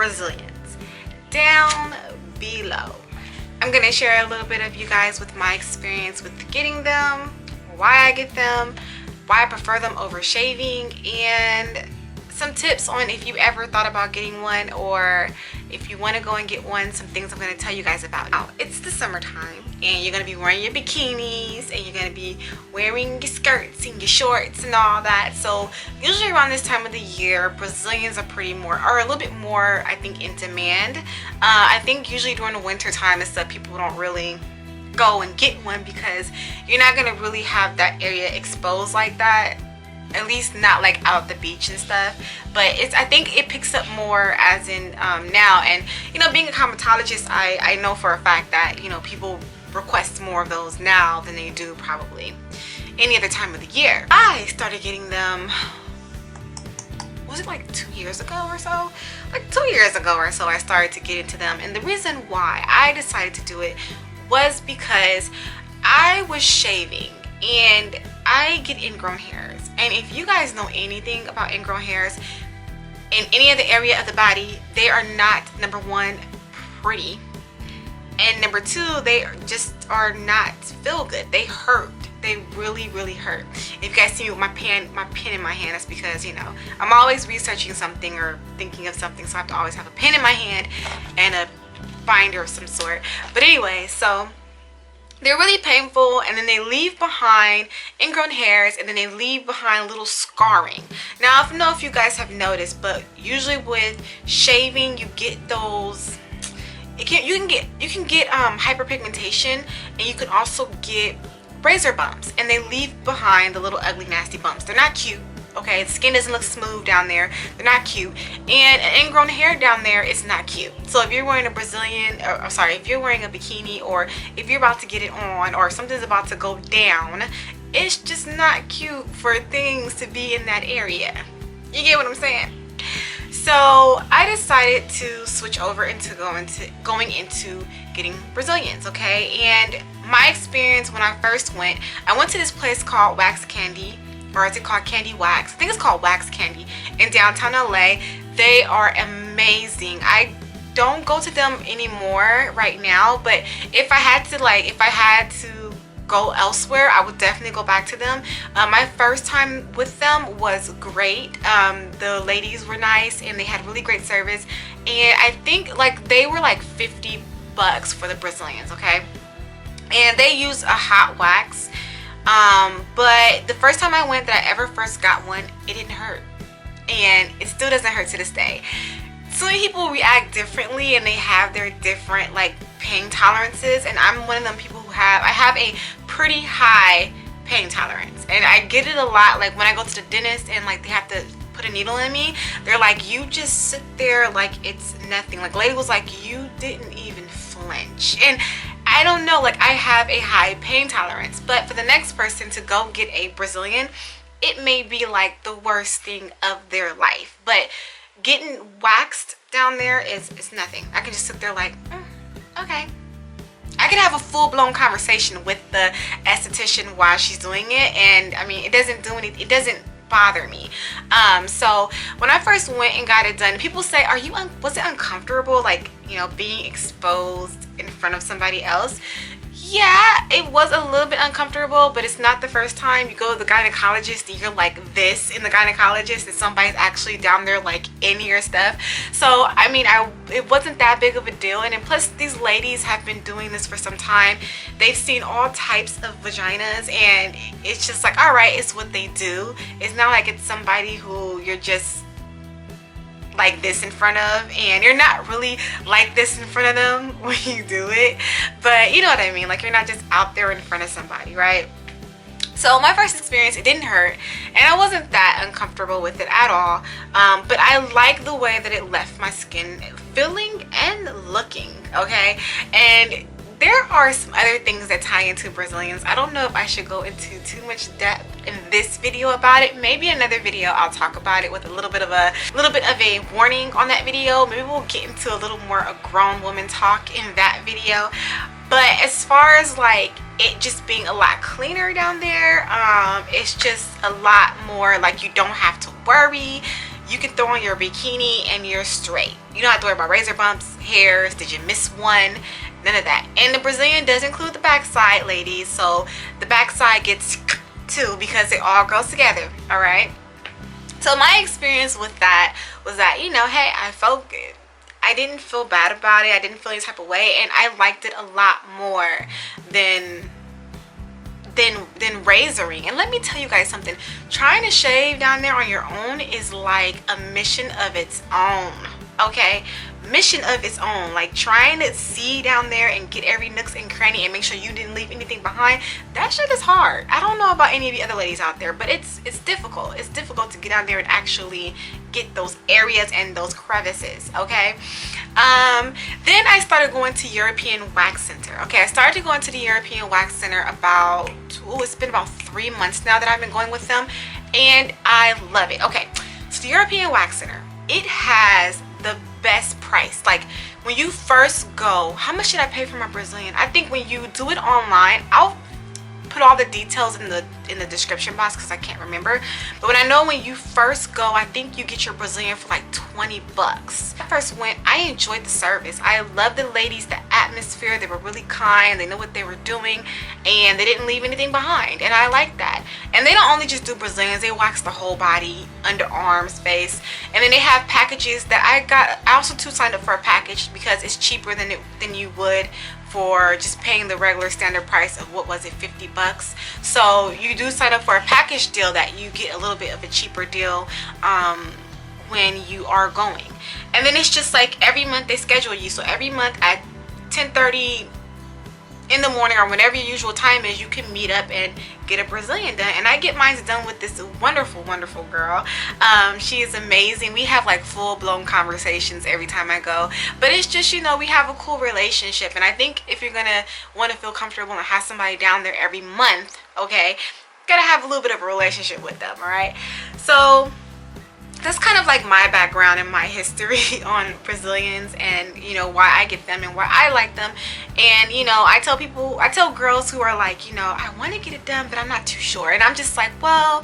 Brazilians down below. I'm gonna share a little bit of you guys with my experience with getting them, why I get them, why I prefer them over shaving, and some tips on if you ever thought about getting one, or if you want to go and get one, some things I'm going to tell you guys about. Now, it's the summertime and you're going to be wearing your bikinis and you're going to be wearing your skirts and your shorts and all that. So usually around this time of the year, Brazilians are a little bit more, I think, in demand. I think usually during the winter time and stuff, people don't really go and get one because you're not going to really have that area exposed like that. At least not like out at the beach and stuff, but I think it picks up more as in now. And you know, being a cosmetologist, I know for a fact that, you know, people request more of those now than they do probably any other time of the year. I started getting them, was it like 2 years ago or so? Like 2 years ago or so I started to get into them, and the reason why I decided to do it was because I was shaving and I get ingrown hairs. And if you guys know anything about ingrown hairs in any other area of the body, they are not, number one, pretty, and number two, they just are not feel good. They hurt. They really, really hurt. If you guys see me with my pen in my hand, that's because, you know, I'm always researching something or thinking of something, so I have to always have a pen in my hand and a binder of some sort. But anyway, so they're really painful, and then they leave behind ingrown hairs, and then they leave behind little scarring. Now, I don't know if you guys have noticed, but usually with shaving, you get those. You can get hyperpigmentation, and you can also get razor bumps, and they leave behind the little ugly, nasty bumps. They're not cute. Okay, the skin doesn't look smooth down there. They're not cute, and an ingrown hair down there is not cute. So if you're wearing a if you're wearing a bikini, or if you're about to get it on, or something's about to go down, it's just not cute for things to be in that area. You get what I'm saying? So I decided to switch over into going into getting Brazilians. Okay, and my experience when I first went, I went to this place called Wax Candy. Or is it called Candy Wax? I think it's called Wax Candy in downtown LA. They are amazing. I don't go to them anymore right now, but if I had to go elsewhere, I would definitely go back to them. My first time with them was great. The ladies were nice and they had really great service, and I think like they were like $50 for the Brazilians, okay? And they use a hot wax. But the first time I went that I ever first got one, it didn't hurt, and it still doesn't hurt to this day. So many people react differently, and they have their different like pain tolerances, and I'm one of them people who I have a pretty high pain tolerance, and I get it a lot. Like when I go to the dentist and like they have to put a needle in me, they're like, you just sit there like it's nothing. Like lady was like, you didn't even flinch. And I don't know, like I have a high pain tolerance, but for the next person to go get a Brazilian, it may be like the worst thing of their life. But getting waxed down there is nothing. I can just sit there like, okay. I can have a full-blown conversation with the esthetician while she's doing it, and I mean, it doesn't do anything. It doesn't bother me. So when I first went and got it done, people say, was it uncomfortable, like, you know, being exposed in front of somebody else? Yeah, it was a little bit uncomfortable, but it's not the first time. You go to the gynecologist and you're like this in the gynecologist, and somebody's actually down there like in your stuff. So I mean, it wasn't that big of a deal. And then plus these ladies have been doing this for some time. They've seen all types of vaginas, and it's just like, all right, it's what they do. It's not like it's somebody who you're just like this in front of, and you're not really like this in front of them when you do it, but you know what I mean, like you're not just out there in front of somebody, right? So my first experience, it didn't hurt, and I wasn't that uncomfortable with it at all, but I like the way that it left my skin feeling and looking, okay? And there are some other things that tie into Brazilians. I don't know if I should go into too much depth in this video about it. Maybe another video I'll talk about it with a little bit of a warning on that video. Maybe we'll get into a little more a grown woman talk in that video. But as far as like it just being a lot cleaner down there, it's just a lot more like you don't have to worry. you can throw on your bikini and you're straight. You don't have to worry about razor bumps, hairs, did you miss one, none of that. And the Brazilian does include the backside, ladies, so the backside gets too because it all goes together. All right, so my experience with that was that, you know, hey, I felt good. I didn't feel bad about it. I didn't feel any type of way, and I liked it a lot more than razoring. And let me tell you guys something, trying to shave down there on your own is like a mission of its own. Okay, mission of its own. Like trying to see down there and get every nooks and cranny and make sure you didn't leave anything behind, that shit is hard. I don't know about any of the other ladies out there, but it's difficult. It's difficult to get down there and actually get those areas and those crevices. Okay, then I started going to European Wax Center. Okay, I started going to the European Wax Center about, it's been about 3 months now that I've been going with them, and I love it. Okay, so the European Wax Center, it has the best price. Like when you first go, how much did I pay for my Brazilian? I think when you do it online, I'll put all the details in the description box because I can't remember, but when I know when you first go, I think you get your Brazilian for like 20 bucks. When I first went, I enjoyed the service. I loved the ladies, the atmosphere. They were really kind, they knew what they were doing, and they didn't leave anything behind, and I like that. And they don't only just do Brazilians, they wax the whole body, underarms, face, and then they have packages that I also too signed up for a package because it's cheaper than you would for just paying the regular standard price of, what was it, 50 bucks. So you do sign up for a package deal that you get a little bit of a cheaper deal when you are going. And then it's just like every month they schedule you, so every month at 10:30 in the morning or whenever your usual time is, you can meet up and get a Brazilian done. And I get mine done with this wonderful girl. She is amazing. We have like full-blown conversations every time I go, but it's just, you know, we have a cool relationship. And I think if you're gonna want to feel comfortable and have somebody down there every month, okay, you gotta have a little bit of a relationship with them. All right, so that's kind of like my background and my history on Brazilians, and you know why I get them and why I like them. And you know, I tell girls who are like, you know, I want to get it done but I'm not too sure, and I'm just like, well,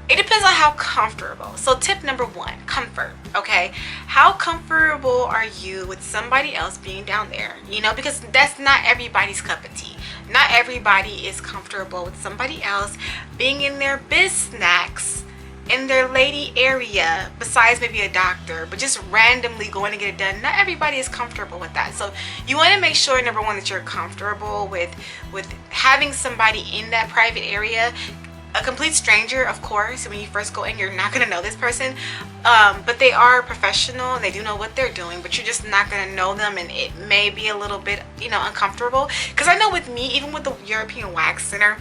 it depends on how comfortable. So tip number 1, comfort. Okay, how comfortable are you with somebody else being down there? You know, because that's not everybody's cup of tea. Not everybody is comfortable with somebody else being in their biz snacks in their lady area, besides maybe a doctor, but just randomly going to get it done. Not everybody is comfortable with that. So you want to make sure, number 1, that you're comfortable with having somebody in that private area. A complete stranger, of course, when you first go in, you're not going to know this person, but they are professional and they do know what they're doing, but you're just not going to know them, and it may be a little bit, you know, uncomfortable. Because I know with me, even with the European Wax Center,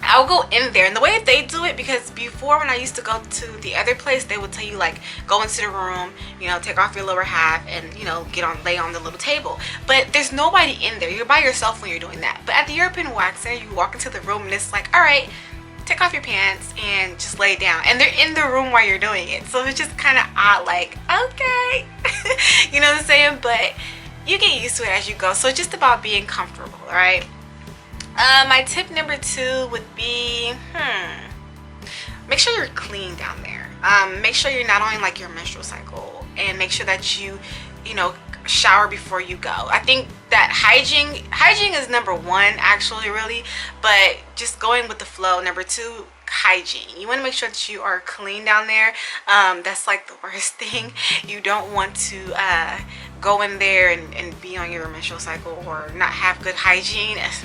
I'll go in there, and the way they do it, because before when I used to go to the other place, they would tell you like, go into the room, you know, take off your lower half and, you know, lay on the little table. But there's nobody in there. You're by yourself when you're doing that. But at the European Wax Center, you walk into the room and it's like, all right, take off your pants and just lay down, and they're in the room while you're doing it. So it's just kind of odd, like, okay. You know what I'm saying? But you get used to it as you go. So it's just about being comfortable. All right, my tip number 2 would be, make sure you're clean down there. Make sure you're not on like your menstrual cycle, and make sure that you know, shower before you go. I think that hygiene is number 1 actually, really, but just going with the flow. Number 2, hygiene. You want to make sure that you are clean down there. That's like the worst thing. You don't want to go in there and be on your menstrual cycle or not have good hygiene. It's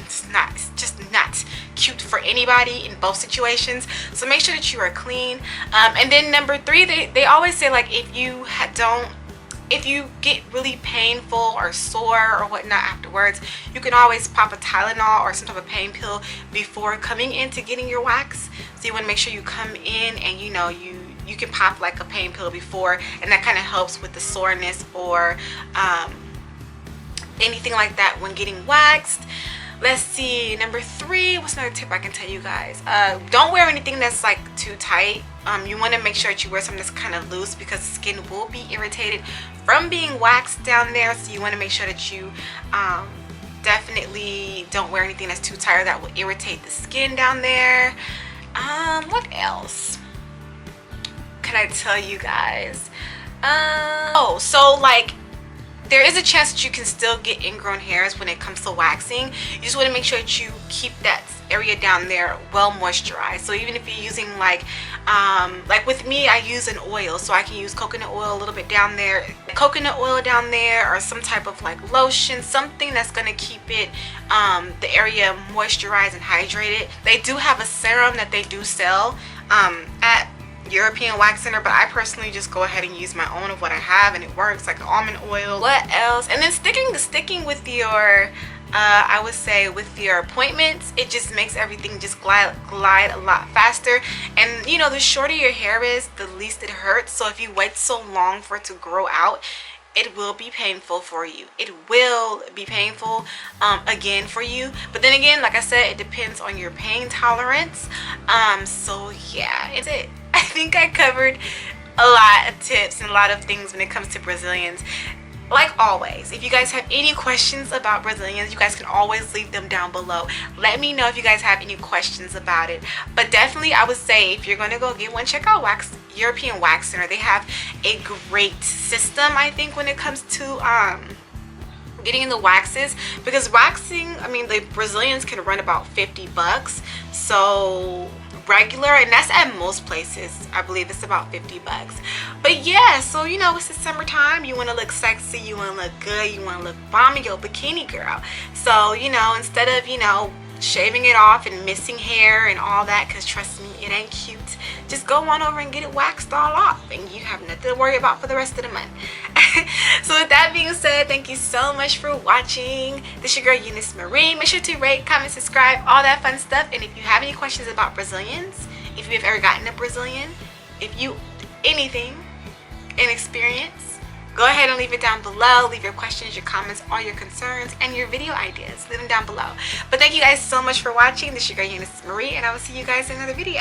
just not cute for anybody in both situations. So make sure that you are clean. And then number 3, they always say, like, if you get really painful or sore or whatnot afterwards, you can always pop a Tylenol or some type of pain pill before coming into getting your wax. So you want to make sure you come in and, you know, you can pop like a pain pill before, and that kind of helps with the soreness or anything like that when getting waxed. Let's see, number 3, what's another tip I can tell you guys? Don't wear anything that's like too tight. You want to make sure that you wear something that's kind of loose, because the skin will be irritated from being waxed down there. So you want to make sure that you definitely don't wear anything that's too tight or that will irritate the skin down there. What else can I tell you guys? Oh, so like there is a chance that you can still get ingrown hairs when it comes to waxing. You just want to make sure that you keep that area down there well moisturized. So even if you're using like with me, I use an oil, so I can use coconut oil a little bit down there, or some type of like lotion, something that's going to keep it the area moisturized and hydrated. They do have a serum that they do sell at European Wax Center, but I personally just go ahead and use my own of what I have, and it works, like almond oil. What else? And then sticking with your I would say with your appointments, it just makes everything just glide a lot faster. And you know, the shorter your hair is, the least it hurts. So if you wait so long for it to grow out, it will be painful for you. It will be painful again for you. But then again, like I said, it depends on your pain tolerance. So yeah, it's it. I think I covered a lot of tips and a lot of things when it comes to Brazilians. Like always, if you guys have any questions about Brazilians, you guys can always leave them down below. Let me know if you guys have any questions about it. But definitely, I would say if you're going to go get one, check out European Wax Center. They have a great system, I think, when it comes to getting the waxes, because waxing, I mean, the Brazilians can run about 50 bucks. So regular, and that's at most places, I believe it's about 50 bucks. But yeah, so you know, it's the summertime, you want to look sexy, you want to look good, you want to look bomb, you're a bikini girl. So you know, instead of, you know, shaving it off and missing hair and all that, because trust me, it ain't cute, just go on over and get it waxed all off, and you have nothing to worry about for the rest of the month. So with that being said, thank you so much for watching. This is your girl Euniycemari. Make sure to rate, comment, subscribe, all that fun stuff. And if you have any questions about Brazilians, if you've ever gotten a Brazilian, if you anything in experience, go ahead and leave it down below. Leave your questions, your comments, all your concerns, and your video ideas. Leave them down below. But thank you guys so much for watching. This is your girl Euniycemari, and I will see you guys in another video.